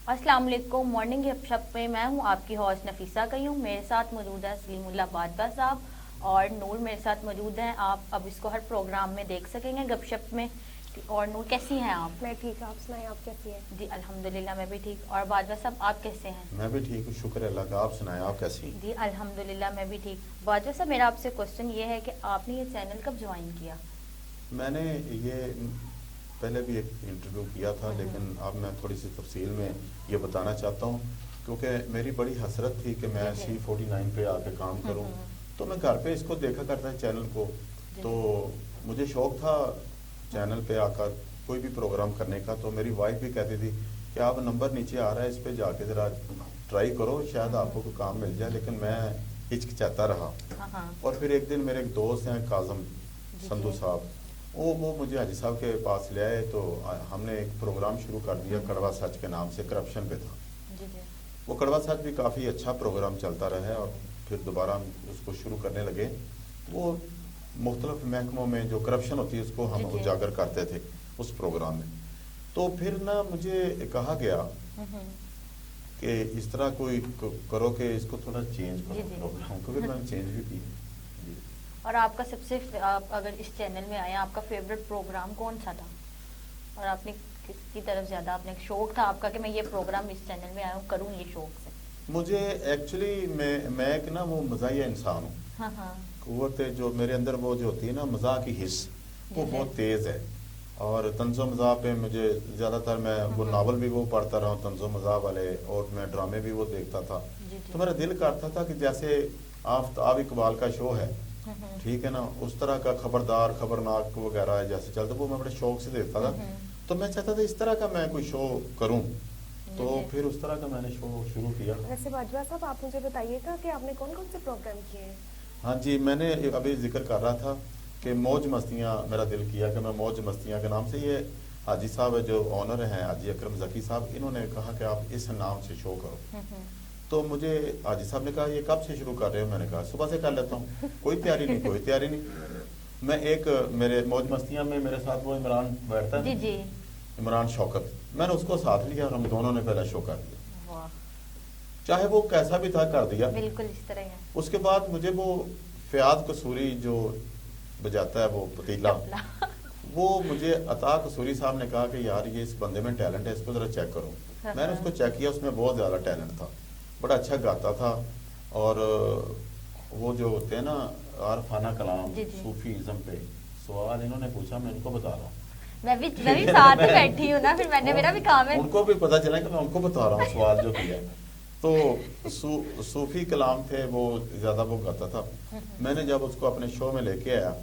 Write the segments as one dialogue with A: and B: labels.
A: अस्सलाम वालेकुम। मॉर्निंग गपशप में मैं हूँ आपकी हॉस्ट नफीसा कयूं। मेरे साथ मौजूद है सलीमुल्लाह बादबा साहब और नूर मेरे साथ मौजूद हैं। आप अब इसको हर प्रोग्राम में देख सकेंगे गपशप में। और नूर कैसी हैं आप?
B: मैं ठीक, आप सुनाएं, आप कैसी हैं?
A: जी अल्हम्दुलिल्लाह मैं भी ठीक। और बादबा साहब आप कैसे हैं?
C: मैं भी ठीक हूँ, शुक्र अल्लाह का। आप सुनाएं, आप कैसी हैं?
A: जी अल्हम्दुलिल्लाह मैं भी ठीक। बादबा साहब मेरा आपसे क्वेश्चन ये है कि आपने ये चैनल कब ज्वाइन किया?
C: मैंने ये पहले भी एक इंटरव्यू किया था, लेकिन अब मैं थोड़ी सी तफसील में ये बताना चाहता हूँ, क्योंकि मेरी बड़ी हसरत थी कि मैं C49 पे आके काम करूँ। तो मैं घर पे इसको देखा करता चैनल को, तो मुझे शौक़ था चैनल पे आकर कोई भी प्रोग्राम करने का। तो मेरी वाइफ भी कहती थी कि आप नंबर नीचे आ रहा है, इस पे जाके ज़रा ट्राई करो, शायद आपको कोई काम मिल जाए। लेकिन मैं हिचकिचाता रहा। और फिर एक दिन मेरे एक दोस्त हैं काजम संधू साहब, वो मुझे हाजी साहब के पास ले आए। तो हमने एक प्रोग्राम शुरू कर दिया, कड़वा सच के नाम से, करप्शन पे था। वो कड़वा सच भी काफ़ी अच्छा प्रोग्राम चलता रहा है, और फिर दोबारा हम उसको शुरू करने लगे। वो मुख्तलिफ महकमों में जो करप्शन होती है उसको हम उजागर करते थे उस प्रोग्राम में। तो फिर ना मुझे कहा गया कि इस तरह कोई करो कि इसको थोड़ा चेंज करो प्रोग्राम को। फिर मैंने चेंज भी किया।
A: और आपका सबसे आप अगर इस चैनल में आए, आपका फेवरेट प्रोग्राम कौन सा था? और आपने किसकी तरफ ज़्यादा आपने शौक था आपका कि मैं ये प्रोग्राम इस चैनल में आया हूँ करूँ ये शौक से?
C: मुझे एक्चुअली मैं एक ना वो मज़ाहिया इंसान हूँ।
A: हाँ।
C: कुव्वत जो मेरे अंदर वो जो होती है ना मज़ाह की हिस्स, वो बहुत तेज़ है। और तंज़ो मज़ाह पे मुझे ज़्यादातर मैं वो नावल भी वो पढ़ता रहा हूँ तंज़ो मज़ाह वाले, और मैं ड्रामे भी वो देखता था। तो मेरा दिल करता था कि जैसे आफ्ताब इकबाल का शो है, ठीक है ना, उस तरह का खबरदार खबरनाक वगैरह जैसे चलता, वो मैं बड़े शौक से देखता था। तो मैं चाहता था इस तरह का मैं कोई शो करूं। तो फिर उस तरह का मैंने शो शुरू किया।
B: वैसे बाजवा साहब आप मुझे बताइएगा कि आपने कौन कौन से प्रोग्राम किए हैं?
C: हाँ जी, मैंने अभी जिक्र कर रहा था कि मौज मस्तियाँ, मेरा दिल किया कि मैं मौज मस्तियाँ के नाम से, ये हाजी साहब जो ऑनर हैं हाजी अकरम ज़की साहब, इन्होंने कहा कि आप इस नाम से शो करो। तो मुझे हाजी साहब ने कहा ये कब से शुरू कर रहे हो? मैंने कहा सुबह से कर लेता हूँ। कोई तैयारी नहीं। मैं एक मेरे मौज मस्तियाँ में मेरे साथ वो इमरान बैठता है
A: जी।
C: इमरान शौकत, मैंने उसको साथ लिया और हम दोनों ने पहला शो कर दिया। चाहे वो कैसा भी था कर दिया,
A: बिल्कुल इस तरह है।
C: उसके बाद मुझे वो फयाद कसूरी जो बजाता है वो पतीला, वो मुझे अता कसूरी साहब ने कहा कि यार ये इस बंदे में टैलेंट है, इसको ज़रा चेक करो। मैंने उसको चेक किया, उसमें बहुत ज़्यादा टैलेंट था, बड़ा अच्छा गाता था। और वो जो होते हैं ना आरफाना कलाम सूफीज़म पे सवाल इन्होंने पूछा, मैं इनको बता रहा हूँ।
A: मैं भी साथ में बैठी हूँ ना, फिर मैंने मेरा भी काम है।
C: उनको भी पता चला कि मैं उनको बता रहा हूँ सवाल जो किया। तो सूफी कलाम थे, वो ज़्यादा वो गाता था। मैंने जब उसको अपने शो में लेके आया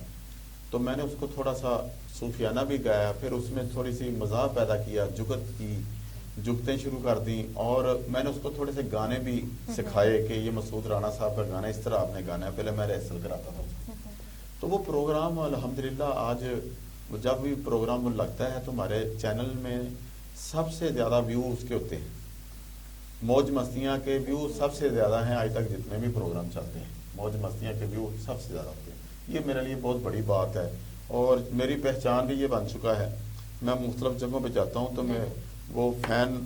C: तो मैंने उसको थोड़ा सा सूफियाना भी गाया, फिर उसमें थोड़ी सी मज़ाक पैदा किया, जुगत की जुगतें शुरू कर दी। और मैंने उसको थोड़े से गाने भी सिखाए कि ये मसूद राना साहब का गाना इस तरह आपने गाना है, पहले मैं रिहर्सल कराता था उसको। तो वो प्रोग्राम अल्हम्दुलिल्लाह आज जब भी प्रोग्राम वो लगता है तो हमारे चैनल में सबसे ज़्यादा व्यू उसके होते हैं। मौज मस्तियाँ के व्यू सबसे ज़्यादा हैं आज तक जितने भी प्रोग्राम चलते हैं, मौज मस्तियाँ के व्यू सबसे ज़्यादा होते हैं। ये मेरे लिए बहुत बड़ी बात है, और मेरी पहचान भी ये बन चुका है। मैं मुख्तलिफ जगहों पे जाता हूँ तो मैं वो फ़ैन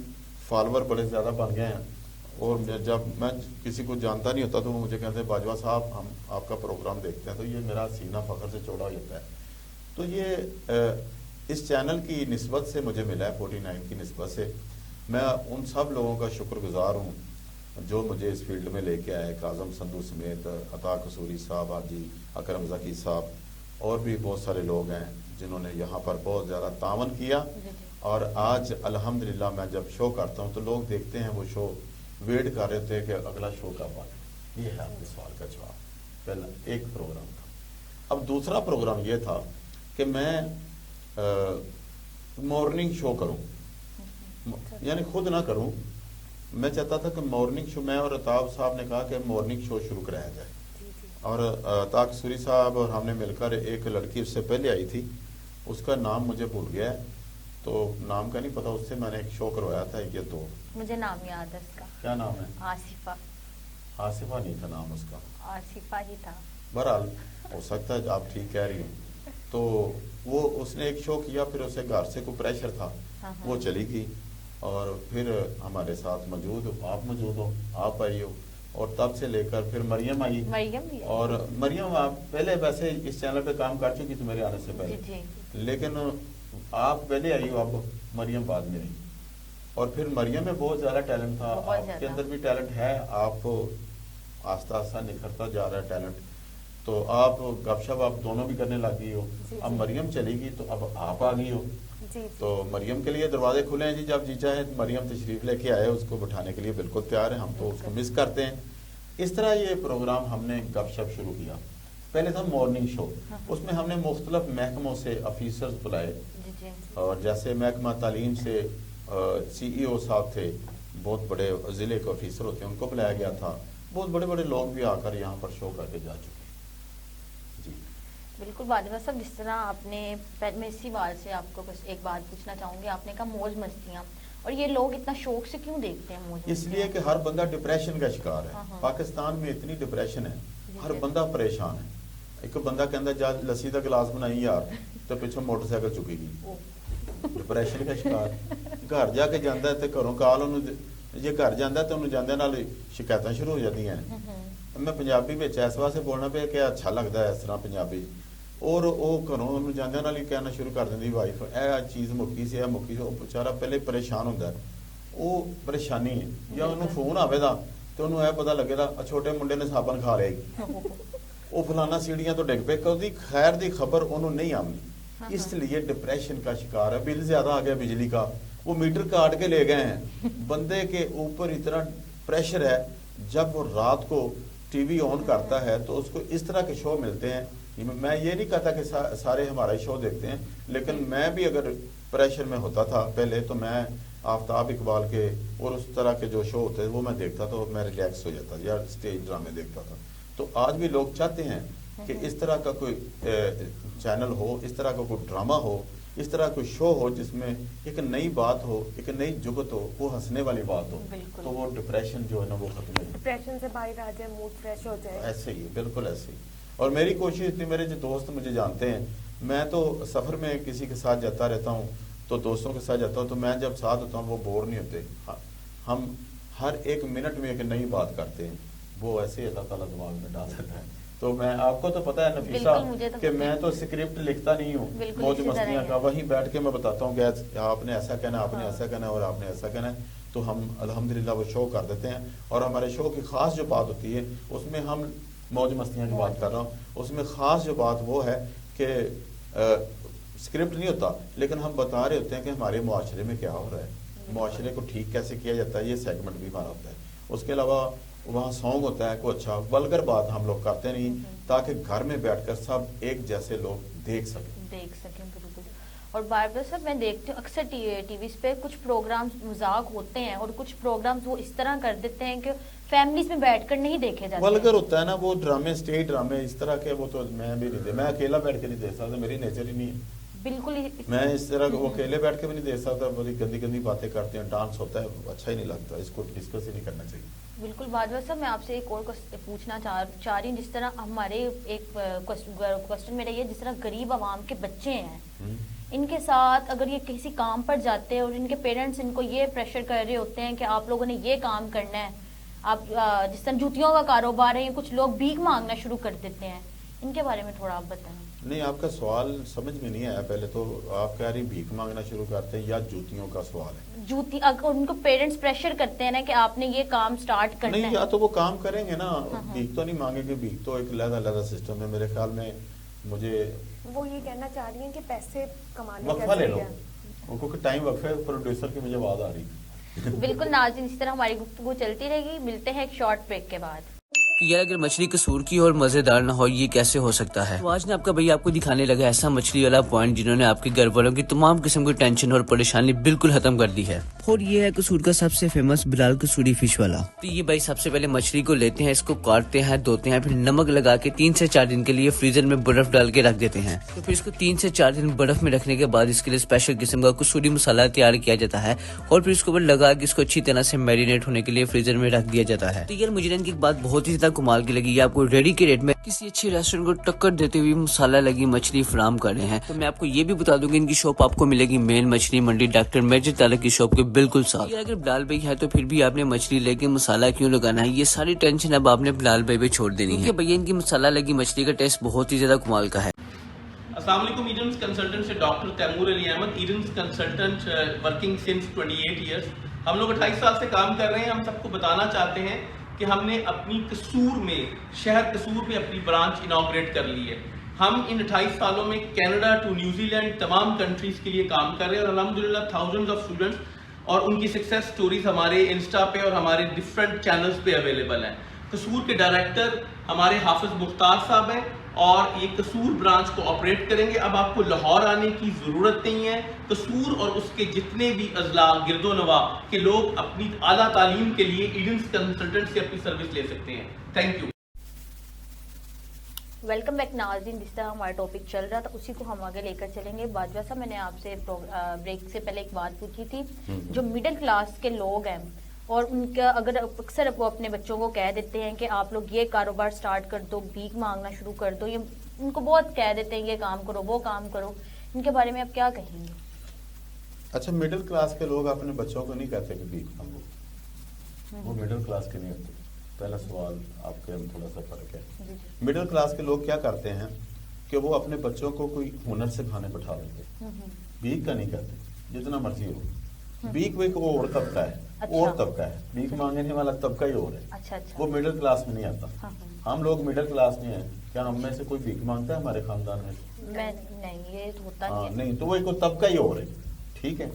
C: फॉलोअर बड़े ज़्यादा बन गए हैं। और जब मैं किसी को जानता नहीं होता तो वो मुझे कहते हैं बाजवा साहब हम आपका प्रोग्राम देखते हैं, तो ये मेरा सीना फ़ख्र से चौड़ा हो जाता है। तो ये इस चैनल की निस्बत से मुझे मिला है, 49 की निस्बत से। मैं उन सब लोगों का शुक्रगुजार हूँ जो मुझे इस फील्ड में लेके आए, काजम संधू समेत अता कसूरी साहब, हाजी अकरम ज़की साहब, और भी बहुत सारे लोग हैं जिन्होंने यहाँ पर बहुत ज़्यादा तावन किया। और आज अल्हम्दुलिल्लाह मैं जब शो करता हूँ तो लोग देखते हैं, वो शो वेट कर रहे थे कि अगला शो कब आए। ये है आपके सवाल का जवाब। पहला एक प्रोग्राम था। अब दूसरा प्रोग्राम ये था कि मैं मॉर्निंग शो करूं, यानी खुद ना करूं। मैं चाहता था कि मॉर्निंग शो, मैं और अताब साहब ने कहा कि मॉर्निंग शो शुरू कराया जाए। और अता कसूरी साहब और हमने मिलकर, एक लड़की उससे पहले आई थी, उसका नाम मुझे भूल गया है, तो नाम का नहीं पता, उससे मैंने एक शो करवाया था। ये तो
A: मुझे नाम याद है उसका।
C: क्या नाम है?
A: आसिफा।
C: आसिफा नहीं था नाम उसका,
A: आसिफा ही था।
C: बहरहाल हो सकता है आप ठीक कह रही हो। तो वो उसने एक शो किया, फिर उसे घर से कोई प्रेशर था, वो चली गई। اور پھر ہمارے ساتھ موجود ہو، آپ موجود ہو، آپ آئی ہو، اور تب سے لے کر پھر مریم آئی.
A: مریم بھی ہے.
C: اور مریم آپ پہلے ویسے اس چینل پہ کام کر چکی تھی میرے آنے سے پہلے،
A: جی
C: لیکن آپ پہلے آئی ہو، اب مریم بعد میں رہی. اور پھر مریم میں بہت زیادہ ٹیلنٹ تھا، آپ کے اندر بھی ٹیلنٹ ہے، آپ آہستہ آہستہ نکھرتا جا رہا ہے ٹیلنٹ. تو آپ گپ شپ آپ دونوں بھی کرنے لگ گئی ہو. اب مریم چلی گئی تو اب آپ آ گئی ہو. تو مریم کے لیے دروازے کھلے ہیں جی، جب جی چاہیں مریم تشریف لے کے آئے، اس کو بٹھانے کے لیے بالکل تیار ہیں. ہم تو اس کو مس کرتے ہیں. اس طرح یہ پروگرام ہم نے گپ شپ شروع کیا. پہلے تھا مارننگ شو، اس میں ہم نے مختلف محکموں سے آفیسرز بلائے، اور جیسے محکمہ تعلیم سے سی ای او صاحب تھے، بہت بڑے ضلع کے آفیسر ہوتے ہیں، ان کو بلایا گیا تھا. بہت بڑے بڑے لوگ بھی آ کر یہاں پر شو کر کے جا چکے ہیں. جی
A: بالکل بادشاہ صاحب، جس طرح آپ نے، میں اسی بات سے آپ کو بس ایک بات پوچھنا چاہوں گی. آپ نے کہا موج مستی، اور یہ لوگ اتنا شوق سے کیوں دیکھتے ہیں موج مستی؟
C: اس لیے کہ ہر بندہ ڈپریشن کا شکار ہے. پاکستان میں اتنی ڈپریشن ہے، ہر بندہ پریشان ہے. ایک بندہ کہندا جا لسی دا گلاس بنائی یار، تو پیچھے موٹر سائیکل چکی گئی. ڈپریشن کا شکار. گھر جا کے جانا ہے تو گھروں کال جی گھر جانا تو انہوں جانے نال شکایتیں شروع ہو جاتی ہیں. میں پنجابی میں اس واسطے بولنا پہ کہ اچھا لگتا ہے اس طرح پنجابی. اور وہ گھروں جانے نال ہی کہنا شروع کر دینی وائف اے چیز مکی سی، مکی سی. وہ بیچارہ پہلے پریشان ہوتا ہے، وہ پریشانی ہے. یا انہوں فون آئے گا تو انہوں یہ پتا لگے گا چھوٹے منڈے نے صابن کھا لے گی، وہ فلانا سیڑھیاں تو ڈگ پے، کبھی خیر دی خبر انہوں نہیں آنی. اس لیے ڈپریشن کا شکار ہے. بل زیادہ آ گیا بجلی کا، وہ میٹر کاٹ کے لے گئے ہیں. بندے کے اوپر اتنا پریشر ہے، جب وہ رات کو ٹی وی آن کرتا ہے تو اس کو اس طرح کے شو ملتے ہیں. میں یہ نہیں کہتا کہ سارے ہمارا شو دیکھتے ہیں، لیکن میں بھی اگر پریشر میں ہوتا تھا پہلے تو میں آفتاب اقبال کے اور اس طرح کے جو شو ہوتے وہ میں دیکھتا تھا، میں ریلیکس ہو جاتا یا اسٹیج ڈرامے دیکھتا تھا. تو آج بھی لوگ چاہتے ہیں کہ اس طرح کا کوئی چینل ہو، اس طرح کا کوئی ڈرامہ ہو، اس طرح کوئی شو ہو جس میں ایک نئی بات ہو، ایک نئی جگت ہو، وہ ہنسنے والی بات ہو، تو وہ ڈپریشن جو ہے نا وہ ختم ہو جائے،
B: ڈپریشن سے باہر آ جائے، موڈ فریش ہو جائے. ایسے
C: ہی بالکل ایسے ہی. اور میری کوشش تھی، میرے جو دوست مجھے جانتے ہیں، میں تو سفر میں کسی کے ساتھ جاتا رہتا ہوں تو دوستوں کے ساتھ جاتا ہوں، تو میں جب ساتھ ہوتا ہوں وہ بور نہیں ہوتے. ہم ہر ایک منٹ میں ایک نئی بات کرتے ہیں، وہ ایسے اللہ تعالیٰ دماغ میں ڈال دیتا ہے. تو میں آپ کو تو پتہ ہے نفیسہ کہ میں تو اسکرپٹ لکھتا نہیں ہوں موج مستیاں کا، وہیں بیٹھ کے میں بتاتا ہوں کہ آپ نے ایسا کہنا ہے، آپ نے ایسا کہنا ہے، اور آپ نے ایسا کہنا ہے. تو ہم الحمدللہ وہ شو کر دیتے ہیں. اور ہمارے شو کی خاص جو بات ہوتی ہے اس میں ہم موج مستیاں کی بات کر رہا ہوں، اس میں خاص جو بات وہ ہے کہ اسکرپٹ نہیں ہوتا، لیکن ہم بتا رہے ہوتے ہیں کہ ہمارے معاشرے میں کیا ہو رہا ہے، معاشرے کو ٹھیک کیسے کیا جاتا ہے. یہ سیگمنٹ بھی ہمارا ہوتا ہے. اس کے علاوہ وہاں سانگ ہوتا ہے کوئی اچھا. ولگر بات ہم لوگ کرتے نہیں، تاکہ گھر میں بیٹھ کر سب ایک جیسے لوگ دیکھ سکیں.
A: بالکل. اور باربر صاحب میں دیکھتی ہوں اکثر ٹی ویز پہ کچھ پروگرامز مذاق ہوتے ہیں، اور کچھ پروگرامز وہ اس طرح کر دیتے ہیں کہ فیملیز میں بیٹھ کر نہیں دیکھے جاتے.
C: ولگر ہوتا ہے نا وہ ڈرامے، اسٹیج ڈرامے اس طرح کے، وہ تو میں بھی نہیں، میں اکیلا بیٹھ کے نہیں دیکھ سکتا، میری نیچر ہی نہیں ہے.
A: بالکل
C: میں اس طرح وہ اکیلے بیٹھ کے بھی نہیں دیکھ سکتا. بڑی گندی گندی باتیں کرتے ہیں، ڈانس ہوتا ہے، اچھا ہی نہیں لگتا، اس کو ڈسکس ہی نہیں کرنا چاہیے.
A: بالکل بادشاہ صاحب، میں آپ سے ایک اور پوچھنا چاہ رہی ہوں. جس طرح ہمارے ایک کوشچن میرا یہ، جس طرح غریب عوام کے بچے ہیں، ان کے ساتھ اگر یہ کسی کام پر جاتے ہیں اور ان کے پیرنٹس ان کو یہ پریشر کر رہے ہوتے ہیں کہ آپ لوگوں نے یہ کام کرنا ہے، آپ جس طرح جوتیوں کا کاروبار ہے، کچھ لوگ بھیک مانگنا شروع کر دیتے ہیں، ان کے بارے میں تھوڑا آپ بتائیں.
C: نہیں، آپ کا سوال سمجھ میں نہیں آیا. پہلے تو آپ کہہ رہی بھیک مانگنا شروع کرتے ہیں یا جوتیوں کا سوال ہے؟
A: جوتی، اگر ان کو پیرنٹس پریشر کرتے ہیں نا کہ آپ نے یہ کام سٹارٹ کرنا ہے.
C: نہیں، یا تو وہ کام کریں گے نا، بھیک تو نہیں مانگیں گے. بھیک تو ایک علیحدہ سسٹم ہے میرے خیال میں. مجھے
B: وہ یہ کہنا چاہ رہی ہیں کہ پیسے کمانے
C: وقفہ لے لو، ان کو ٹائم وقفہ. پروڈیوسر کی مجھے آواز آ رہی.
A: بالکل ناظرین، اس طرح ہماری گفتگو چلتی رہے گی. ملتے ہیں ایک شارٹ بریک کے بعد.
D: یار اگر مچھلی قصور کی اور مزیدار نہ ہو یہ کیسے ہو سکتا ہے؟ تو آج نے آپ کا بھائی آپ کو دکھانے لگا ایسا مچھلی والا پوائنٹ جنہوں نے آپ کے گھر والوں کی تمام قسم کی ٹینشن اور پریشانی بالکل ختم کر دی ہے. اور یہ ہے قصور کا سب سے فیمس بلال قصوری فش والا. تو یہ بھائی سب سے پہلے مچھلی کو لیتے ہیں، اس کو کاٹتے ہیں، دھوتے ہیں، پھر نمک لگا کے 3 سے 4 دن کے لیے فریزر میں برف ڈال کے رکھ دیتے ہیں. تو پھر اس کو 3 سے 4 دن برف میں رکھنے کے بعد اس کے لیے اسپیشل قسم کا قصوری مسالہ تیار کیا جاتا ہے، اور پھر اس کو اوپر لگا کے اس کو اچھی طرح سے میرینیٹ ہونے کے لیے فریزر میں رکھ دیا جاتا ہے. تو یار مجھے ان کی ایک بات بہت ہی زیادہ कमाल की लगी, ये आपको रेडी के रेट में किसी अच्छे रेस्टोरेंट को टक्कर देते हुए मसाला लगी मछली फराम कर रहे हैं। तो मैं आपको ये भी बता दूं कि इनकी शॉप आपको मिलेगी मेन मछली मंडी डॉक्टर मेजर तालक की शॉप के बिल्कुल साथ। ये अगर बिलाल भाई है तो फिर भी आपने मछली लेके मसाला क्यों लगाना है, ये सारी टेंशन अब आपने बिलाल भाई पे छोड़ देनी है, क्योंकि भैया इनकी मसाला लगी मछली का टेस्ट बहुत ही ज्यादा कमाल का है।
E: अस्सलाम वालेकुम, ईडन्स कंसल्टेंट से doctor Taimur Ali Ahmad, Edens consultant working since 28 years. हम लोग 28 साल से काम कर रहे हैं। हम सबको बताना चाहते हैं कि हमने अपनी कसूर में, शहर कसूर में अपनी ब्रांच इनॉग्रेट कर ली है। हम इन 28 सालों में कनाडा टू न्यूजीलैंड तमाम कंट्रीज के लिए काम कर रहे हैं और अल्हम्दुलिल्लाह थाउजेंड्स ऑफ स्टूडेंट्स और उनकी सक्सेस स्टोरीज हमारे इंस्टा पे और हमारे डिफरेंट चैनल्स पे अवेलेबल हैं। कसूर के डायरेक्टर हमारे हाफिज मुख्तार साहब हैं और ये कसूर ब्रांच को ऑपरेट करेंगे। अब आपको लाहौर आने की ज़रूरत नहीं है। कसूर और उसके जितने भी अजला गिरदो नवा के लोग अपनी आला तालीम के लिए ईडन्स कंसल्टेंट से अपनी सर्विस ले सकते हैं। Thank you.
A: वेलकम बैक नाज़रीन, जिस तरह हमारा टॉपिक चल रहा था उसी को हम आगे लेकर चलेंगे। बाजवा साहब, मैंने आपसे ब्रेक से पहले एक बात पूछी थी, जो मिडिल क्लास के लोग हैं और उनका अगर अक्सर वो अपने बच्चों को कह देते हैं कि आप लोग ये कारोबार स्टार्ट कर दो, भीख मांगना शुरू कर दो, ये उनको बहुत कह देते हैं ये काम करो वो काम करो, इनके बारे में आप क्या कहेंगे?
C: अच्छा, मिडिल क्लास के लोग अपने बच्चों को नहीं कहते कि भीख मांगो, वो मिडिल क्लास के नहीं होते। पहला सवाल आपके में थोड़ा सा फर्क है। मिडिल क्लास के लोग क्या करते हैं कि वो अपने बच्चों को कोई हुनर सिखाने बैठा देते, भीख का नहीं कहते, जितना मर्जी हो। भीख वो एक और तबका है, और तबका है, भीख मांगने वाला तबका ही और है।
A: अच्छा।
C: वो मिडिल क्लास में नहीं आता। हम लोग मिडिल क्लास में हैं। क्या हम में से कोई भीख मांगता है हमारे खानदान में?
A: मैं नहीं, ये तो होता
C: हाँ,
A: नहीं है।
C: नहीं, तो वो एक तबका ही और है। ठीक है।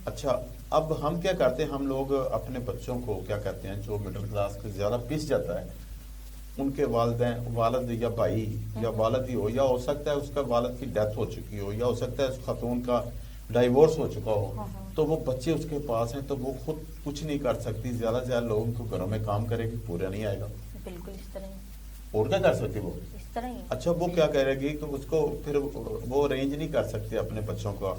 C: अच्छा, अब हम क्या करते हैं, हम लोग अपने बच्चों को क्या कहते हैं, जो मिडिल क्लास के ज्यादा पिस जाता है, उनके वालिद या भाई या वालिद ही हो, या हो सकता है उसका वालिद की डेथ हो चुकी हो, या हो सकता है उस खातून का डाइवोर्स हो चुका हो, तो वो बच्चे उसके पास हैं तो वो खुद कुछ नहीं कर सकती। ज्यादा से ज्यादा लोगों को घरों में काम करेगी, पूरा नहीं आएगा।
A: बिल्कुल इस तरह ही।
C: और क्या कर सकती वो?
A: इस तरह ही।
C: अच्छा, वो क्या करेगी कि उसको फिर वो अरेंज नहीं कर सकती अपने बच्चों का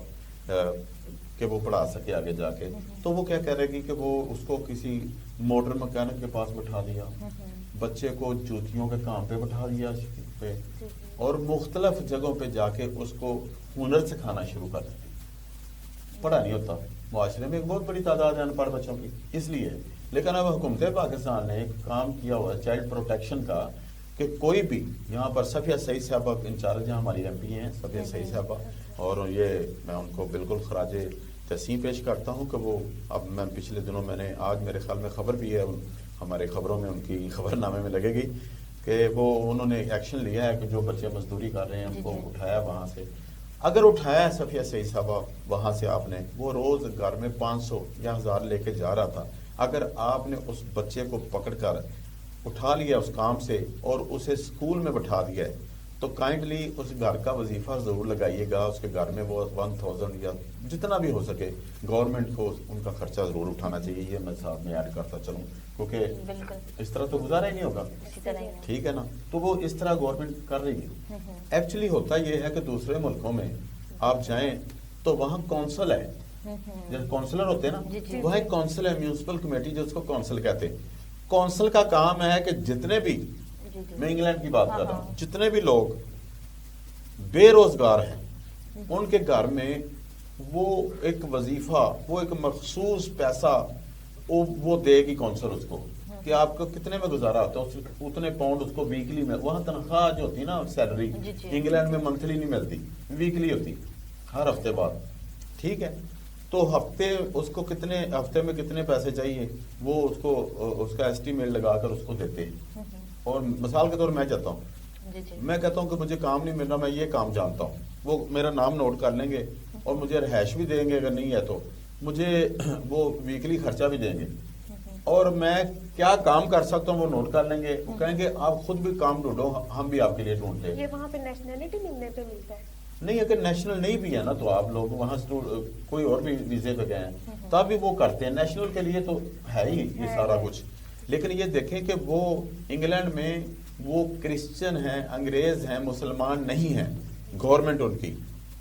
C: कि वो पढ़ा सके आगे जाके, तो वो क्या करेगी कि वो उसको किसी मोटर मैकेनिक के पास बैठा दिया, बच्चे को जूतियों के काम पे बैठा दिया पे, और मुख्तलिफ जगहों पे जाके उसको हुनर सिखाना शुरू कर देती। पढ़ा नहीं होता। मुआशरे में एक बहुत बड़ी तादाद है अनपढ़ बच्चों की, इसलिए। लेकिन अब हुकूमत पाकिस्तान ने एक काम किया हुआ है चाइल्ड प्रोटेक्शन का, कि कोई भी यहाँ पर सफिया सईद साहबा इंचार्ज हैं, हमारी MP हैं सफिया सईद साहबा, और ये मैं उनको बिल्कुल खराजे तहसीन पेश करता हूँ कि वो, अब मैं पिछले दिनों मैंने, आज मेरे ख्याल में खबर भी है हमारे खबरों में, उनकी खबरनामे में लगेगी कि वो उन्होंने एक्शन लिया है कि जो बच्चे मजदूरी कर रहे हैं उनको उठाया वहाँ से। अगर उठाया सफिया सईद साहबा वहाँ से आपने, वो रोज घर में 500 या 1000 लेके जा रहा था, अगर आपने उस बच्चे को पकड़कर उठा लिया उस काम से और उसे स्कूल में बैठा दिया है, तो काइंडली उस घर का वजीफा जरूर लगाइएगा। उसके घर में वो 1000 या जितना भी हो सके गवर्नमेंट को उनका खर्चा जरूर उठाना चाहिए। ये मैं साथ में ऐड करता चलूँ, क्योंकि इस तरह तो गुजारा ही नहीं होगा। ठीक है ना? तो वो इस तरह गवर्नमेंट कर रही है। एक्चुअली होता ये है कि दूसरे मुल्कों में आप जाएं तो वहाँ कौंसल है, जैसे काउंसलर होते हैं ना, वह एक काउंसिल है, म्यूनिसिपल कमेटी जो उसको काउंसिल कहते हैं। काउंसिल का काम है कि जितने भी, मैं इंग्लैंड की बात कर रहा हूँ, जितने भी लोग बेरोजगार हैं उनके घर में वो एक वजीफा, वो एक मखसूस पैसा वो देगी काउंसिल उसको, कि आपको कितने में गुजारा होता है, उतने पाउंड उसको वीकली में। वहाँ तनख्वाह जो होती है ना, सैलरी इंग्लैंड में मंथली नहीं मिलती, वीकली होती, हर हफ्ते बाद। ठीक है, तो हफ्ते उसको कितने, हफ्ते में कितने पैसे चाहिए वो उसको उसका एस्टीमेट लगाकर उसको देते हैं। और मिसाल के तौर मैं जाता हूँ, मैं कहता हूँ कि मुझे काम नहीं मिल रहा, मैं ये काम जानता हूँ, वो मेरा नाम नोट कर लेंगे और मुझे रहायश भी देंगे, अगर नहीं है तो मुझे वो वीकली खर्चा भी देंगे, और मैं क्या काम कर सकता हूँ वो नोट कर लेंगे। वो कहेंगे आप खुद भी काम ढूंढो, हम भी आपके लिए ढूंढते हैं।
B: ये वहाँ पे नेशनलिटी मिलने पे मिलता है?
C: नहीं, अगर नेशनल नहीं भी है ना तो आप लोग वहाँ कोई और भी वीजे पे गए हैं तब भी वो करते हैं। नेशनल के लिए तो है ही ये सारा कुछ। लेकिन ये देखें कि वो इंग्लैंड में वो क्रिश्चियन हैं, अंग्रेज हैं, मुसलमान नहीं हैं, गवर्नमेंट उनकी,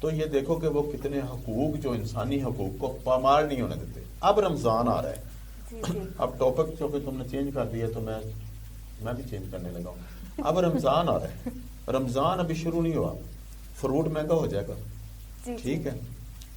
C: तो ये देखो कि वो कितने हकूक, जो इंसानी हकूक को पामाल नहीं होने देते। अब रमजान आ रहा है, अब टॉपिक जो कि तुमने चेंज कर दिया तो मैं मैं भी चेंज करने लगा हूँ। अब रमजान आ रहा है, रमजान अभी शुरू नहीं हुआ, फ्रूट महंगा हो जाएगा,
B: जी
C: ठीक है,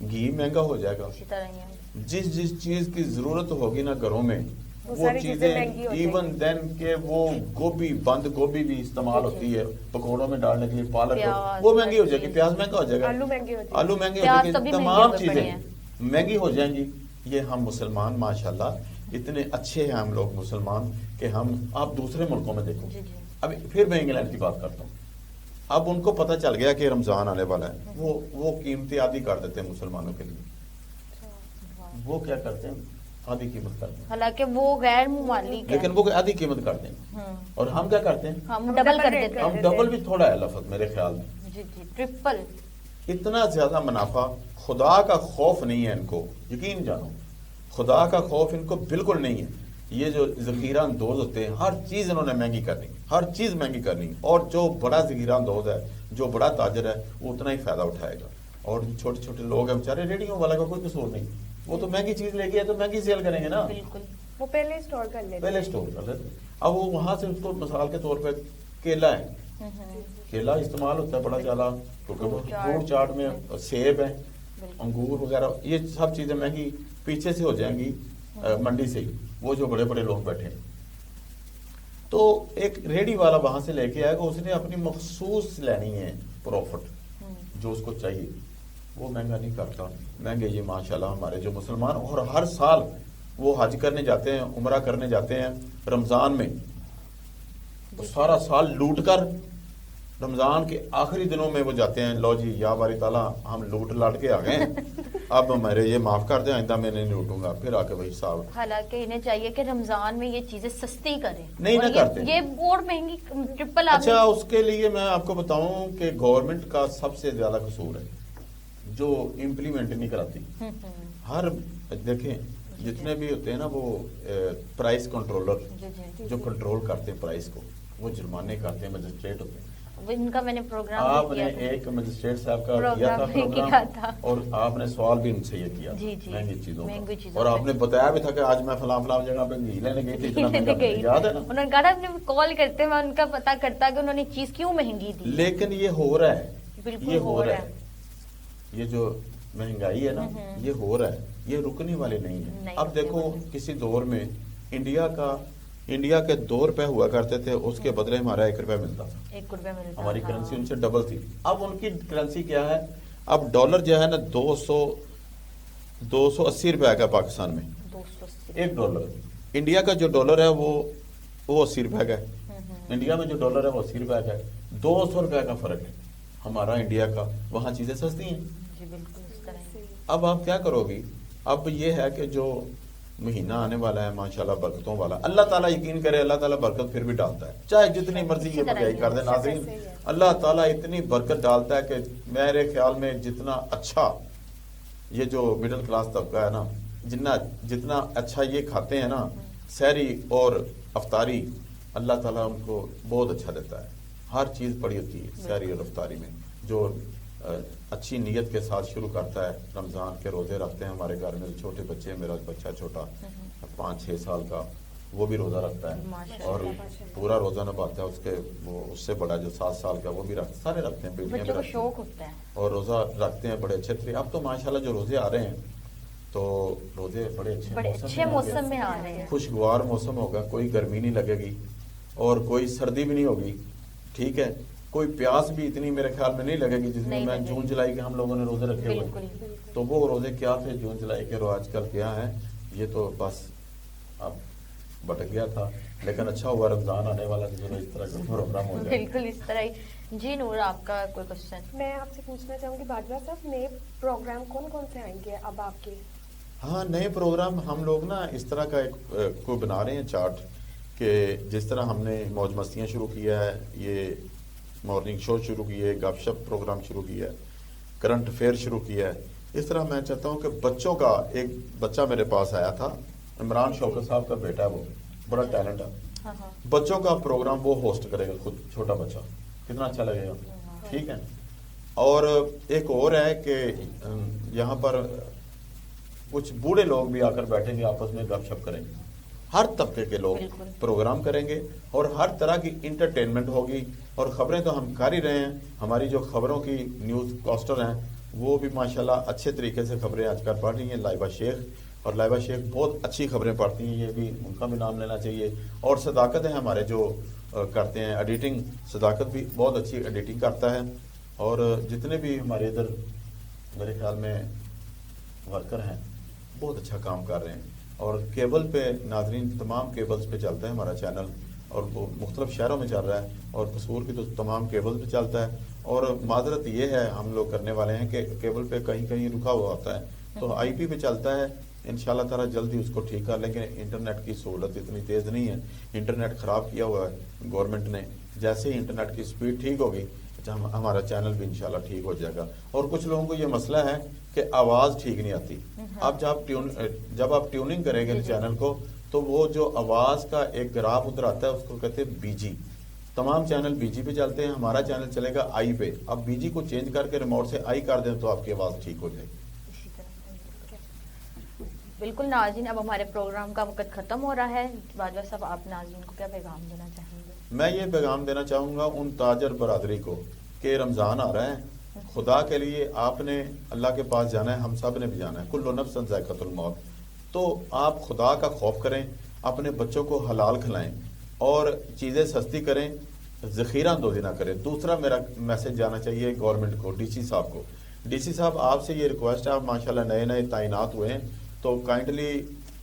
C: घी महंगा हो जाएगा,
A: इसी तरह ही है।
C: जिस चीज की जरूरत होगी ना घरों में
B: वो
C: वो
B: सारी चीजें महंगी
C: चीजें,
B: हो
C: इवन देन के वो गोभी, बंद गोभी भी इस्तेमाल होती है पकौड़ों में डालने के लिए, पालक
A: प्याज,
C: वो महंगी हो
A: हर
C: जाएगी,
A: चीज।
C: प्याज महंगा हो जाएगा,
B: आलू महंगे हो जाएंगे।
C: आलू महंगे हो
A: प्याज
C: जाएंगे,
A: तभी महंगे
C: तमाम
A: हुए पड़े हैं।
C: चीजें महंगी हो जाएंगी। ये हम मुसलमान माशाल्लाह इतने अच्छे हैं हम लोग मुसलमान कि हम, आप दूसरे मुल्कों में देखो,
A: जी जी।
C: अभी फिर मैं इंग्लैंड की बात करता हूँ, अब उनको पता चल गया कि रमजान आने वाला है, वो कीमतें आधी कर देते हैं मुसलमानों के लिए। वो क्या करते हैं, आधी कीमत करते हैं,
A: हालांकि वो गैर मुमालिक है।
C: लेकिन वो आधी कीमत करते हैं। और हम क्या करते हैं,
A: हम डबल कर
B: रेट
A: देते
C: हम
A: हैं।
C: डबल भी थोड़ा है लफ्ज मेरे ख्याल में,
A: जी जी, ट्रिपल।
C: इतना ज्यादा मुनाफा, खुदा का खौफ नहीं है इनको, यकीन जानो, खुदा का खौफ इनको बिल्कुल नहीं है। ये जो जखीरा अंदोज होते हैं, हर चीज इन्होंने महंगी करनी, हर चीज महंगी करनी, और जो बड़ा जखीरा अंदोज है, जो बड़ा ताजर है, वो उतना ही फायदा उठाएगा। और छोटे छोटे लोग हैं बेचारे, रेडियो वाला का कोई कसूर नहीं, वो तो महंगी चीज लेके आए तो महंगी सेल करेंगे ना,
A: बिल्कुल।
B: वो पहले स्टोर कर लेते
C: पहले स्टोर कर लेते। अब वो वहां से उसको मिसाल के तौर पे केला है, केला इस्तेमाल होता है बड़ा ज्यादा, क्योंकि वो फ्रूट चाट में सेब है, अंगूर वगैरह, ये सब चीजें महंगी पीछे से हो जाएंगी मंडी से ही, वो जो बड़े बड़े लोग बैठे हैं। तो एक रेडी वाला वहां से लेके आएगा, उसने अपनी मखसूस लेनी है प्रॉफिट जो उसको चाहिए, वो महंगा नहीं करता। महंगे ये माशाल्लाह हमारे जो मुसलमान, और हर साल वो हज करने जाते हैं, उमरा करने जाते हैं रमजान में, तो सारा साल लूट कर रमजान के आखिरी दिनों में वो जाते हैं, लो जी या बारी ताला हम लूट लाट के आ गए, अब मेरे ये माफ कर दें, आइंदा मैं नहीं लूटूंगा। फिर आके भाई साहब,
A: हालांकि इन्हें चाहिए कि रमजान में ये चीजें सस्ती करें,
C: नहीं
A: और
C: ना करते।
A: ये और महंगी ट्रिपल।
C: अच्छा, उसके लिए मैं आपको बताऊं कि गवर्नमेंट का सबसे ज्यादा कसूर है जो इम्प्लीमेंट नहीं कराती। हर देखें जितने भी होते हैं ना वो प्राइस कंट्रोलर,
A: जी जी।
C: जो कंट्रोल करते हैं प्राइस को, वो जुर्माने करते हैं, मजिस्ट्रेट होते हैं।
A: वो इनका मैंने प्रोग्राम भी
C: आपने
A: किया था।
C: एक मजिस्ट्रेट साहब का किया था
A: प्रोग्राम भी किया था।
C: प्रोग्राम, और आपने सवाल भी उनसे ये किया
A: जी, जी।
C: महंगी चीजों
A: महंगी
C: का,
A: चीजों
C: और
A: का।
C: आपने बताया भी था कि आज मैं फलां फलां जगह पे घी लेने गई थी, इतना महंगा
A: गई
C: मिला, याद है ना।
A: उन्होंने कहा था, अपने कॉल करते मैं उनका पता करता कि उन्होंने चीज क्यों महंगी दी।
C: लेकिन ये हो रहा है,
A: बिल्कुल
C: ये
A: हो
C: हो रहा
A: रहा
C: है, ये जो महंगाई है ना, ये हो रहा है, ये रुकने वाले नहीं है।
A: नहीं
C: अब
A: रुकने
C: देखो
A: वाले।
C: किसी दौर में इंडिया के 2 रुपए हुआ करते थे, उसके बदले हमारा 1 रुपया मिलता था,
A: 1 रुपया मिलता
C: हमारी
A: था।
C: करेंसी उनसे डबल थी। अब उनकी करेंसी क्या है, अब डॉलर जो है ना 280 रुपए का पाकिस्तान में
A: 280।
C: 1 डॉलर। इंडिया का जो डॉलर है वो 80 रुपए का है, इंडिया में जो डॉलर है वो 80 रुपए का है, 200 रुपए का फर्क है हमारा इंडिया का। वहां चीजें सस्ती हैं।
A: जी बिल्कुल इस तरह ही।
C: अब आप क्या करोगी, अब ये है कि जो महीना आने वाला है माशाल्लाह बरकतों वाला, अल्लाह ताला यकीन करे, अल्लाह ताला बरकत फिर भी डालता है, चाहे जितनी मर्जी ये महंगाई कर दे नाज़रीन, अल्लाह ताला इतनी बरकत डालता है कि मेरे ख्याल में जितना अच्छा ये जो मिडिल क्लास तबका है ना, जितना अच्छा ये खाते हैं ना, सहरी और अफ्तारी, अल्लाह ताला उनको बहुत अच्छा देता है। हर चीज पड़ी होती है सहरी और अफ्तारी में। जो अच्छी नीयत के साथ शुरू करता है, रमजान के रोजे रखते हैं हमारे घर में, छोटे बच्चे हैं, मेरा बच्चा छोटा 5-6 साल का, वो भी रोजा रखता है और पूरा रोजा निभाता है। उसके वो उससे बड़ा जो 7 साल का वो भी रखते, सारे रखते हैं, बेटियां भी
A: बच्चों को
C: रखती
A: शौक
C: हैं
A: होता है।
C: और रोजा रखते हैं बड़े अच्छे तरीके। अब तो माशाल्लाह जो रोजे आ रहे हैं तो रोजे बड़े अच्छे
A: मौसम में आ रहे हैं।
C: खुशगवार मौसम होगा, कोई गर्मी नहीं लगेगी और कोई सर्दी भी नहीं होगी, ठीक है। कोई प्यास भी इतनी मेरे ख्याल में नहीं लगेगी जितनी
A: नहीं
C: मैं
A: लगेगी।
C: जून जुलाई के हम लोगों ने रोजे रखे हुए।
A: बिल्कुल।
C: तो वो रोजे क्या थे जून जुलाई के, आजकल क्या है, ये तो बस अब भटक गया था। लेकिन अच्छा हुआ रमजान आने वाला तो चलो इस तरह का प्रोग्राम हो जाए।
A: बिल्कुल इस तरह ही। जी नूर, आपका कोई क्वेश्चन?
B: मैं आपसे पूछना चाहूंगी बाजवा साहब, नए प्रोग्राम कौन कौन से आएंगे अब आपके?
C: हाँ, नए प्रोग्राम हम लोग ना इस तरह का एक को बना रहे हैं चार्ट, कि जिस तरह हमने मौज मस्तियाँ शुरू किया है, ये मॉर्निंग शो शुरू किए, गपशप प्रोग्राम शुरू किया है, करंट अफेयर शुरू किया है, इस तरह मैं चाहता हूँ कि बच्चों का, एक बच्चा मेरे पास आया था, इमरान शौकत साहब का बेटा है, वो बड़ा टैलेंट है,
A: हाँ हाँ।
C: बच्चों का प्रोग्राम वो होस्ट करेगा खुद, छोटा बच्चा, कितना अच्छा लगेगा, ठीक है। और एक और है कि यहाँ पर कुछ बूढ़े लोग भी आकर बैठेंगे, आपस में गपशप करेंगे। हर तबके के लोग
A: बिल्कुल।
C: प्रोग्राम करेंगे और हर तरह की इंटरटेनमेंट होगी। और खबरें तो हम कर ही रहे हैं, हमारी जो खबरों की न्यूज़ कास्टर हैं वो भी माशाल्लाह अच्छे तरीके से खबरें आजकल पढ़ रही हैं। लाइबा शेख, और लाइबा शेख बहुत अच्छी खबरें पढ़ती हैं, ये भी उनका भी नाम लेना चाहिए। और सदाकत है हमारे जो करते हैं एडिटिंग, सदाकत भी बहुत अच्छी एडिटिंग करता है। और जितने भी हमारे इधर मेरे ख्याल में वर्कर हैं बहुत अच्छा काम कर रहे हैं। और केबल पे नाजरीन तमाम केबल्स पे चलता है हमारा चैनल, और वो मुख्तलिफ शहरों में चल रहा है, और कसूर की तो तमाम केबल पे चलता है। और माजरत ये है हम लोग करने वाले हैं कि केबल पे कहीं कहीं रुका हुआ होता है, तो आईपी पे चलता है, इंशाल्लाह ताला जल्दी उसको ठीक कर लेंगे। इंटरनेट की सहूलत इतनी तेज़ नहीं है, इंटरनेट ख़राब किया हुआ है गवर्नमेंट ने। जैसे ही इंटरनेट की स्पीड ठीक होगी हमारा चैनल भी इंशाल्लाह ठीक हो जाएगा। और कुछ लोगों को ये मसला है कि आवाज़ ठीक नहीं आती। अब जब आप ट्यूनिंग करेंगे चैनल को तो वो जो आवाज़ का एक ग्राफ उधर आता है उसको कहते हैं बीजी। तमाम चैनल बीजी पे चलते हैं, हमारा चैनल चलेगा आई पे। अब बीजी को चेंज करके रिमोट से आई कर दें तो आपकी आवाज़ ठीक हो जाएगी।
A: बिल्कुल नाज़रीन, अब हमारे प्रोग्राम का वक्त ख़त्म हो रहा है। बाजवा साहब, आप नाज़रीन को क्या पैगाम देना चाहेंगे?
C: मैं ये पैगाम देना चाहूँगा उन ताजर बरादरी को कि रमज़ान आ रहा है, खुदा के लिए आपने अल्लाह के पास जाना है, हम सब ने भी जाना है। कुल्लु नफ्सन ज़ाइक़तुल मौत। तो आप खुदा का खौफ करें, अपने बच्चों को हलाल खिलाएं और चीज़ें सस्ती करें, ज़ख़ीरा अंदोज़ी ना करें। दूसरा मेरा मैसेज जाना चाहिए गवर्नमेंट को, डीसी साहब को। डीसी साहब आपसे ये रिक्वेस्ट है, आप माशाल्लाह नए नए तैनात हुए हैं, तो काइंडली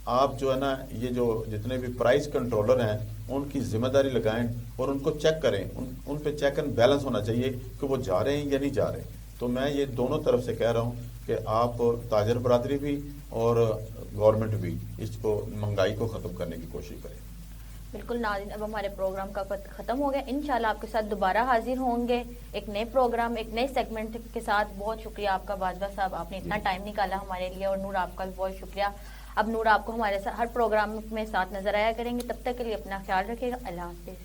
C: आप जो है ना ये जो जितने भी प्राइस कंट्रोलर हैं उनकी जिम्मेदारी लगाएं और उनको चेक करें। उन पे चेक एंड बैलेंस होना चाहिए कि वो जा रहे हैं या नहीं जा रहे। तो मैं ये दोनों तरफ से कह रहा हूँ कि आप ताजर बरादरी भी और गवर्नमेंट भी इसको महंगाई को ख़त्म करने की कोशिश करें।
A: बिल्कुल नाज़रीन, अब हमारे प्रोग्राम का वक्त ख़त्म हो गया। इंशाल्लाह आपके साथ दोबारा हाजिर होंगे एक नए प्रोग्राम, एक नए सेगमेंट के साथ। बहुत शुक्रिया आपका बाजवा साहब, आपने इतना टाइम निकाला हमारे लिए। और नूर आपका भी बहुत शुक्रिया। अब नूर आपको हमारे साथ हर प्रोग्राम में साथ नजर आया करेंगे। तब तक के लिए अपना ख्याल रखिएगा। अल्लाह हाफिज़।